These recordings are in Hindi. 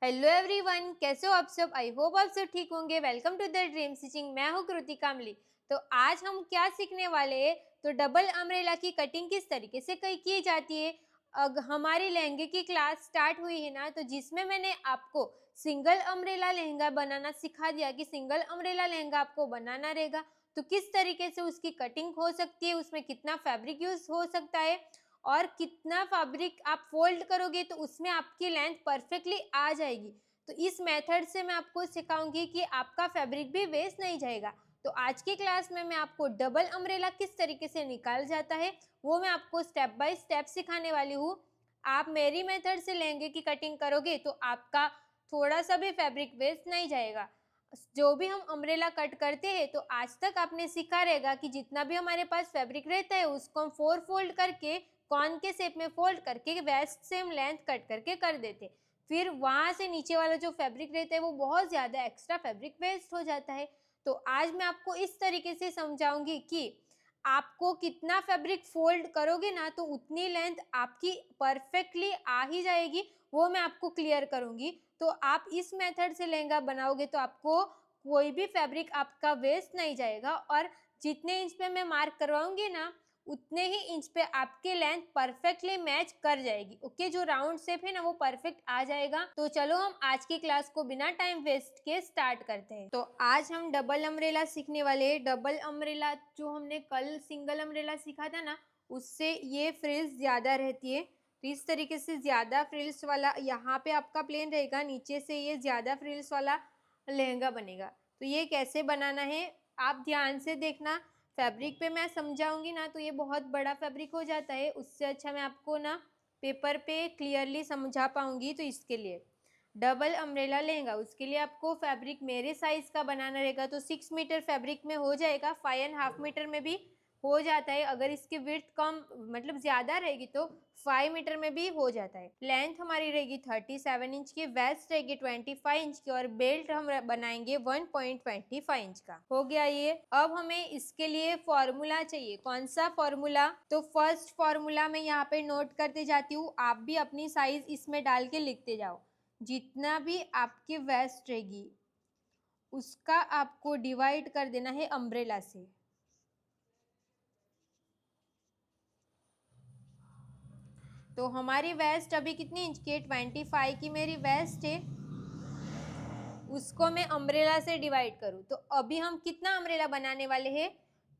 हेलो एवरीवन, कैसे हो आप सब। आई होप आप सब ठीक होंगे। Welcome to the dream stitching. मैं हूँ कृतिका अमली। तो आज हम क्या सीखने वाले हैं, तो डबल अम्ब्रेला की कटिंग किस तरीके से की जाती है। हमारी लहंगे की क्लास स्टार्ट हुई है ना, तो जिसमें मैंने आपको सिंगल अम्ब्रेला लहंगा बनाना सिखा दिया कि सिंगल अम्ब्रेला लहंगा आपको बनाना रहेगा, तो किस तरीके से उसकी कटिंग हो सकती है, उसमें कितना फैब्रिक यूज हो सकता है और कितना फैब्रिक आप फोल्ड करोगे तो उसमें आपकी लेंथ परफेक्टली आ जाएगी। तो इस मेथड से मैं आपको सिखाऊंगी कि आपका फैब्रिक भी वेस्ट नहीं जाएगा। तो आज की क्लास में मैं आपको डबल अम्ब्रेला किस तरीके से निकाल जाता है वो मैं आपको स्टेप बाय स्टेप सिखाने वाली हूँ। आप मेरी मेथड से लहंगे की कटिंग करोगे तो आपका थोड़ा सा भी फैब्रिक वेस्ट नहीं जाएगा। जो भी हम अम्ब्रेला कट करते हैं तो आज तक आपने सीखा रहेगा कि जितना भी हमारे पास फैब्रिक रहता है उसको हम 4 फोल्ड करके कॉर्न के शेप में फोल्ड करके वेस्ट सेम लेंथ कट करके कर देते। फिर वहां से नीचे वाला जो फैब्रिक रहता है वो बहुत ज्यादा एक्स्ट्रा फैब्रिक वेस्ट हो जाता है। तो आज मैं आपको इस तरीके से समझाऊंगी कि आपको कितना फैब्रिक फोल्ड करोगे ना तो उतनी लेंथ आपकी परफेक्टली आ ही जाएगी, वो मैं आपको क्लियर करूंगी। तो आप इस मेथड से लहंगा बनाओगे तो आपको कोई भी फैब्रिक आपका वेस्ट नहीं जाएगा और जितने इंच पे मैं मार्क करवाऊंगी ना उतने ही इंच पे आपके लेंथ परफेक्टली मैच कर जाएगी। ओके, जो राउंड शेप है ना वो परफेक्ट आ जाएगा। तो चलो हम आज की क्लास को बिना टाइम वेस्ट के स्टार्ट करते हैं। तो आज हम डबल अम्ब्रेला सीखने वाले हैं। डबल अम्ब्रेला जो हमने कल सिंगल अम्ब्रेला सीखा था ना, उससे ये फ्रिल्स ज्यादा रहती है। तो इस तरीके से ज्यादा फ्रिल्स वाला यहाँ पे आपका प्लेन रहेगा, नीचे से ये ज्यादा फ्रिल्स वाला लहंगा बनेगा। तो ये कैसे बनाना है आप ध्यान से देखना। फैब्रिक पे मैं समझाऊंगी ना तो ये बहुत बड़ा फैब्रिक हो जाता है, उससे अच्छा मैं आपको ना पेपर पे क्लियरली समझा पाऊंगी। तो इसके लिए डबल अम्ब्रेला लहंगा, उसके लिए आपको फैब्रिक मेरे साइज का बनाना रहेगा। तो 6 मीटर फैब्रिक में हो जाएगा, 5.5 मीटर में भी हो जाता है। अगर इसकी विड्थ कम मतलब ज्यादा रहेगी तो 5 मीटर में भी हो जाता है। लेंथ हमारी रहेगी 37 इंच की, वेस्ट रहेगी 25 इंच की और बेल्ट हम बनाएंगे 1.25 इंच का। हो गया ये। अब हमें इसके लिए फॉर्मूला चाहिए। कौन सा फॉर्मूला, तो फर्स्ट फॉर्मूला मैं यहाँ पे नोट करते जाती हूँ, आप भी अपनी साइज इसमें डाल के लिखते जाओ। जितना भी आपकी वेस्ट रहेगी उसका आपको डिवाइड कर देना है अम्ब्रेला से। तो हमारी वेस्ट अभी कितनी इंच की है, 25 की मेरी वेस्ट है। उसको मैं अम्ब्रेला से डिवाइड करूँ तो अभी हम कितना अम्ब्रेला बनाने वाले हैं,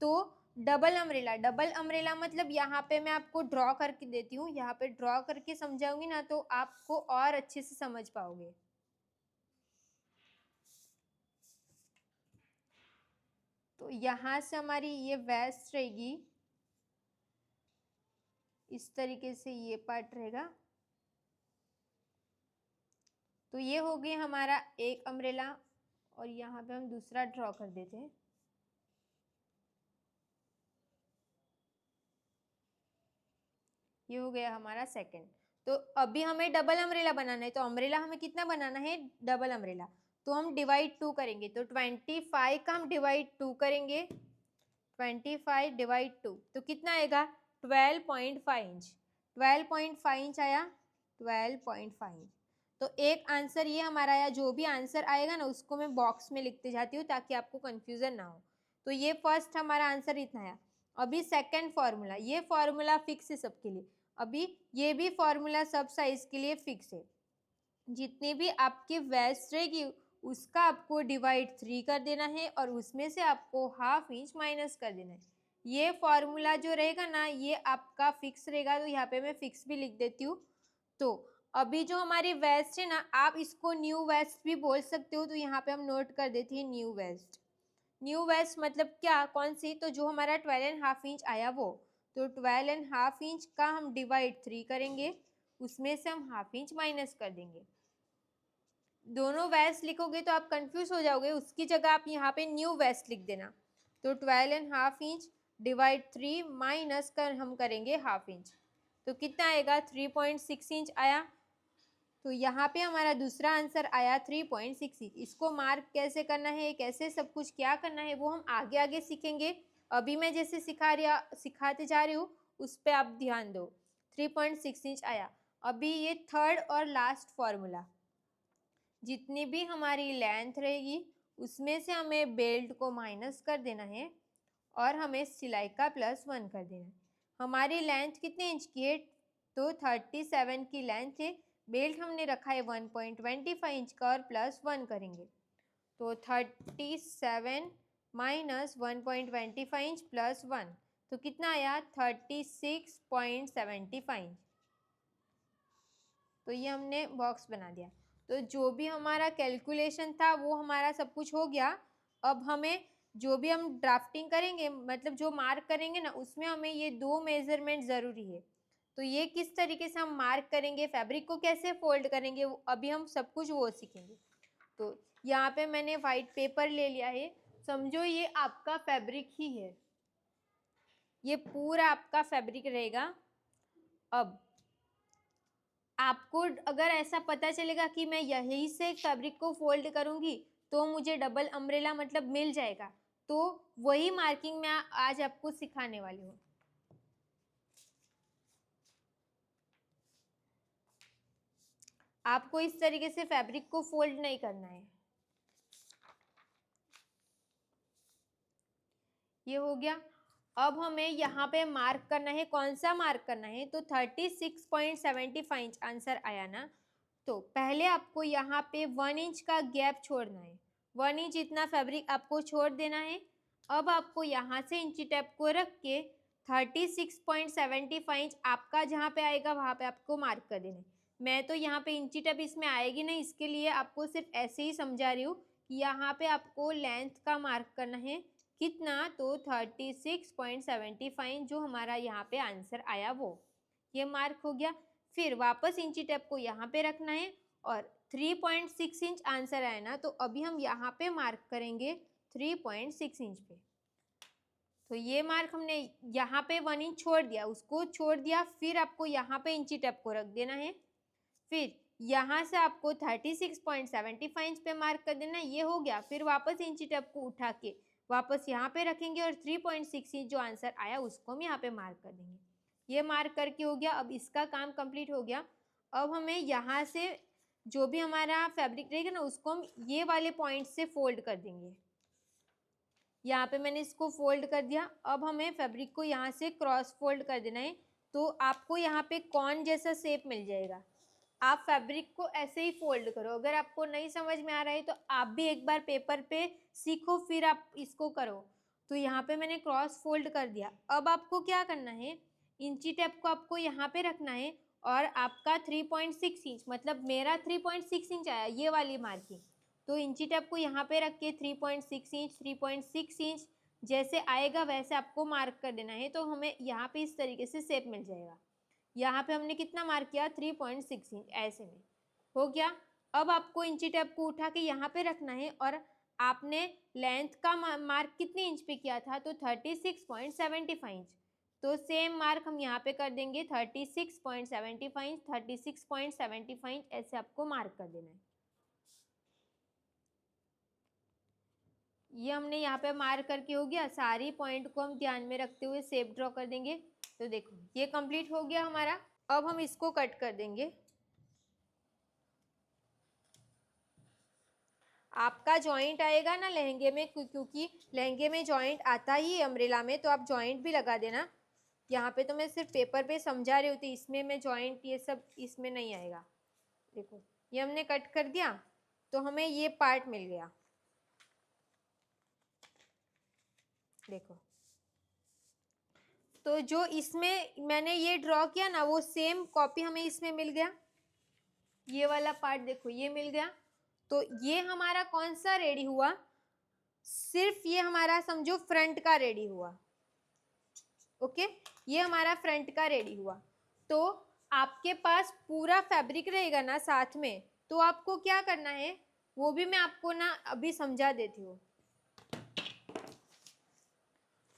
तो डबल अम्ब्रेला। डबल अम्ब्रेला मतलब यहाँ पे मैं आपको ड्रॉ करके देती हूँ, यहाँ पे ड्रॉ करके समझाऊंगी ना तो आपको और अच्छे से समझ पाओगे। तो यहाँ से हमारी ये वेस्ट रहेगी, इस तरीके से ये पार्ट रहेगा। तो ये हो गया हमारा एक अम्ब्रेला और यहाँ पे हम दूसरा ड्रॉ कर देते हैं। ये हो गया हमारा सेकंड। तो अभी हमें डबल अम्ब्रेला बनाना है, तो अम्ब्रेला हमें कितना बनाना है, डबल अम्ब्रेला। तो हम डिवाइड 2 करेंगे, तो 25 का हम डिवाइड 2 करेंगे। 25 डिवाइड 2 तो कितना आएगा, 12.5 इंच। 12.5 इंच आया, 12.5 इंच। तो एक आंसर ये हमारा आया। जो भी आंसर आएगा ना उसको मैं बॉक्स में लिखते जाती हूँ ताकि आपको कंफ्यूजन ना हो। तो ये फर्स्ट हमारा आंसर इतना आया। अभी सेकंड फॉर्मूला, ये फॉर्मूला फिक्स है सबके लिए। अभी ये भी फॉर्मूला सब साइज के लिए फिक्स है। जितनी भी आपकी वेस्ट रहेगी उसका आपको डिवाइड 3 कर देना है और उसमें से आपको हाफ इंच माइनस कर देना है। ये फॉर्मूला जो रहेगा ना ये आपका फिक्स रहेगा, तो यहाँ पे मैं फिक्स भी लिख देती हूँ। तो अभी जो हमारी वेस्ट है ना, आप इसको न्यू वेस्ट भी बोल सकते हो, तो यहाँ पे हम नोट कर देते हैं न्यू वेस्ट। न्यू वेस्ट मतलब क्या, कौन सी, तो जो हमारा 12.5 इंच आया वो। तो 12.5 इंच का हम डिवाइड 3 करेंगे, उसमें से हम हाफ इंच माइनस कर देंगे। दोनों वेस्ट लिखोगे तो आप कंफ्यूज हो जाओगे, उसकी जगह आप यहाँ पे न्यू वेस्ट लिख देना। तो 12.5 इंच डिवाइड 3 माइनस कर हम करेंगे हाफ इंच, तो कितना आएगा, 3.6 इंच आया। तो यहाँ पे हमारा दूसरा आंसर आया 3.6 इंच। इसको मार्क कैसे करना है, कैसे सब कुछ क्या करना है वो हम आगे आगे सीखेंगे। अभी मैं जैसे सिखाते जा रही हूँ उस पर आप ध्यान दो। 3.6 इंच आया। अभी ये थर्ड और लास्ट फॉर्मूला, जितनी भी हमारी लेंथ रहेगी उसमें से हमें बेल्ट को माइनस कर देना है और हमें सिलाई का +1 कर देना है। हमारी लेंथ कितने इंच की है? तो 37 की लेंथ है। बेल्ट हमने रखा है 1.25 इंच का और +1 करेंगे तो 37 माइनस 1.25 इंच +1 तो कितना आया? 36.75 इंच। तो ये हमने बॉक्स बना दिया। तो जो भी हमारा कैलकुलेशन था वो हमारा सब कुछ हो गया। अब हमें जो भी हम ड्राफ्टिंग करेंगे मतलब जो मार्क करेंगे ना उसमें हमें ये 2 मेजरमेंट ज़रूरी है। तो ये किस तरीके से हम मार्क करेंगे, फैब्रिक को कैसे फोल्ड करेंगे, अभी हम सब कुछ वो सीखेंगे। तो यहाँ पे मैंने वाइट पेपर ले लिया है। समझो ये आपका फैब्रिक ही है, ये पूरा आपका फैब्रिक रहेगा। अब आपको अगर ऐसा पता चलेगा कि मैं यहीं से फैब्रिक को फोल्ड करूंगी तो मुझे डबल अम्ब्रेला मतलब मिल जाएगा, तो वही मार्किंग मैं आज आपको सिखाने वाली हूँ। आपको इस तरीके से फैब्रिक को फोल्ड नहीं करना है। ये हो गया। अब हमें यहाँ पे मार्क करना है। कौन सा मार्क करना है? तो 36.75 इंच आंसर आया ना। तो पहले आपको यहाँ पे 1 इंच का गैप छोड़ना है। 1 इंच इतना फैब्रिक आपको छोड़ देना है। अब आपको यहाँ से इंची टेप को रख के 36.75 इंच आपका जहाँ पे आएगा वहाँ पे आपको मार्क कर देना है। मैं तो यहाँ पे इंची टेप इसमें आएगी नहीं, इसके लिए आपको सिर्फ ऐसे ही समझा रही हूँ कि यहाँ पे आपको लेंथ का मार्क करना है। कितना? तो 36.75 जो हमारा यहाँ पे आंसर आया वो ये मार्क हो गया। फिर वापस इंची टेप को यहाँ पे रखना है और 3.6 इंच आंसर आया ना, तो अभी हम यहाँ पे मार्क करेंगे 3.6 इंच पे। तो ये मार्क हमने यहाँ पे 1 इंच छोड़ दिया, उसको छोड़ दिया। फिर आपको यहाँ पे इंची टेप को रख देना है। फिर यहाँ से आपको 36.75 इंच पे मार्क कर देना है। ये हो गया। फिर वापस इंची टेप को उठा के वापस यहाँ पे रखेंगे और 3.6 इंच जो आंसर आया उसको हम यहाँ पे मार्क कर देंगे। ये मार्क करके हो गया। अब इसका काम कंप्लीट हो गया। अब हमें यहाँ से जो भी हमारा फैब्रिक रहेगा ना उसको हम ये वाले पॉइंट से फोल्ड कर देंगे। यहाँ पे मैंने इसको फोल्ड कर दिया। अब हमें फैब्रिक को यहाँ से क्रॉस फोल्ड कर देना है। तो आपको यहाँ पे कॉर्न जैसा शेप मिल जाएगा। आप फैब्रिक को ऐसे ही फोल्ड करो। अगर आपको नहीं समझ में आ रहा है तो आप भी एक बार पेपर पे सीखो फिर आप इसको करो। तो यहाँ पे मैंने क्रॉस फोल्ड कर दिया। अब आपको क्या करना है? इंची टेप को आपको यहाँ पे रखना है और आपका 3.6 इंच मतलब मेरा 3.6 इंच आया ये वाली मार्किंग। तो इंची टेप को यहाँ पे रख के 3.6 इंच जैसे आएगा वैसे आपको मार्क कर देना है। तो हमें यहाँ पे इस तरीके से शेप मिल जाएगा। यहाँ पे हमने कितना मार्क किया? 3.6 इंच ऐसे में हो गया। अब आपको इंची टेप को उठा के यहाँ पे रखना है और आपने लेंथ का मार्क कितने इंच पे किया था? तो 36.75 इंच। तो सेम मार्क हम यहाँ पे कर देंगे 36.75 इंच। 36.75 इंच ऐसे आपको मार्क कर देना है। ये हमने यहाँ पे मार्क करके हो गया। सारी पॉइंट को हम ध्यान में रखते हुए शेप ड्रॉ कर देंगे। तो देखो ये कंप्लीट हो गया हमारा। अब हम इसको कट कर देंगे। आपका जॉइंट आएगा ना लहंगे में, क्योंकि लहंगे में जॉइंट आता ही अम्ब्रेला में, तो आप जॉइंट भी लगा देना। यहाँ पे तो मैं सिर्फ पेपर पे समझा रही होती, इसमें मैं जॉइंट ये सब इसमें नहीं आएगा। देखो ये हमने कट कर दिया तो हमें ये पार्ट मिल गया। देखो तो जो इसमें मैंने ये ड्रॉ किया ना वो सेम कॉपी हमें इसमें मिल गया। ये वाला पार्ट देखो ये मिल गया। तो ये हमारा कौन सा रेडी हुआ? सिर्फ ये हमारा समझो फ्रंट का रेडी हुआ। ओके ये हमारा फ्रंट का रेडी हुआ। तो आपके पास पूरा फैब्रिक रहेगा ना साथ में, तो आपको क्या करना है वो भी मैं आपको ना अभी समझा देती हूँ।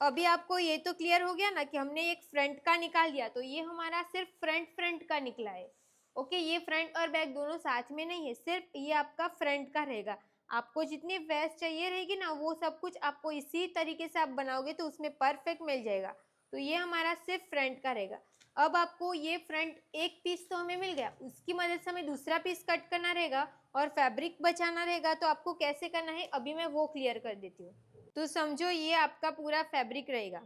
अभी आपको ये तो क्लियर हो गया ना कि हमने एक फ्रंट का निकाल दिया। तो ये हमारा सिर्फ फ्रंट का निकला है। ओके ये फ्रंट और बैक दोनों साथ में नहीं है, सिर्फ ये आपका फ्रंट का रहेगा। आपको जितनी वेस्ट चाहिए रहेगी ना वो सब कुछ आपको इसी तरीके से आप बनाओगे तो उसमें परफेक्ट मिल जाएगा। तो ये हमारा सिर्फ फ्रंट का रहेगा। अब आपको ये फ्रंट एक पीस तो हमें मिल गया, उसकी मदद से हमें दूसरा पीस कट करना रहेगा और फैब्रिक बचाना रहेगा। तो आपको कैसे करना है अभी मैं वो क्लियर कर देती हूँ। तो समझो ये आपका पूरा फैब्रिक रहेगा,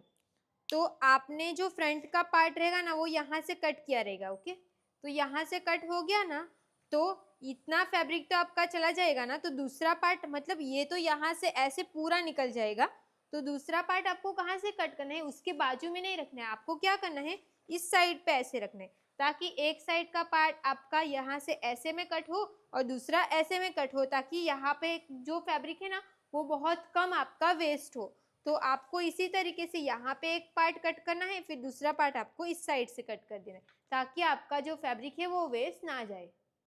तो आपने जो फ्रंट का पार्ट रहेगा ना वो यहाँ से कट किया रहेगा। ओके, तो यहाँ से कट हो गया ना, तो इतना फैब्रिक तो आपका चला जाएगा ना, तो दूसरा पार्ट मतलब ये तो यहाँ से ऐसे पूरा निकल जाएगा। तो दूसरा पार्ट आपको कहाँ से कट करना है, उसके बाजू में नहीं रखना है, आपको क्या करना है इस साइड पे ऐसे रखना है, ताकि एक साइड का पार्ट आपका यहाँ से ऐसे में कट हो और दूसरा ऐसे में कट हो, ताकि यहाँ पे जो फैब्रिक है ना वो बहुत कम आपका वेस्ट हो। तो आपको इसी तरीके से यहाँ पे एक पार्ट कट करना है, फिर दूसरा पार्ट आपको इस साइड से कट कर देना है, ताकि आपका जो फैब्रिक है वो वेस्ट ना जाए।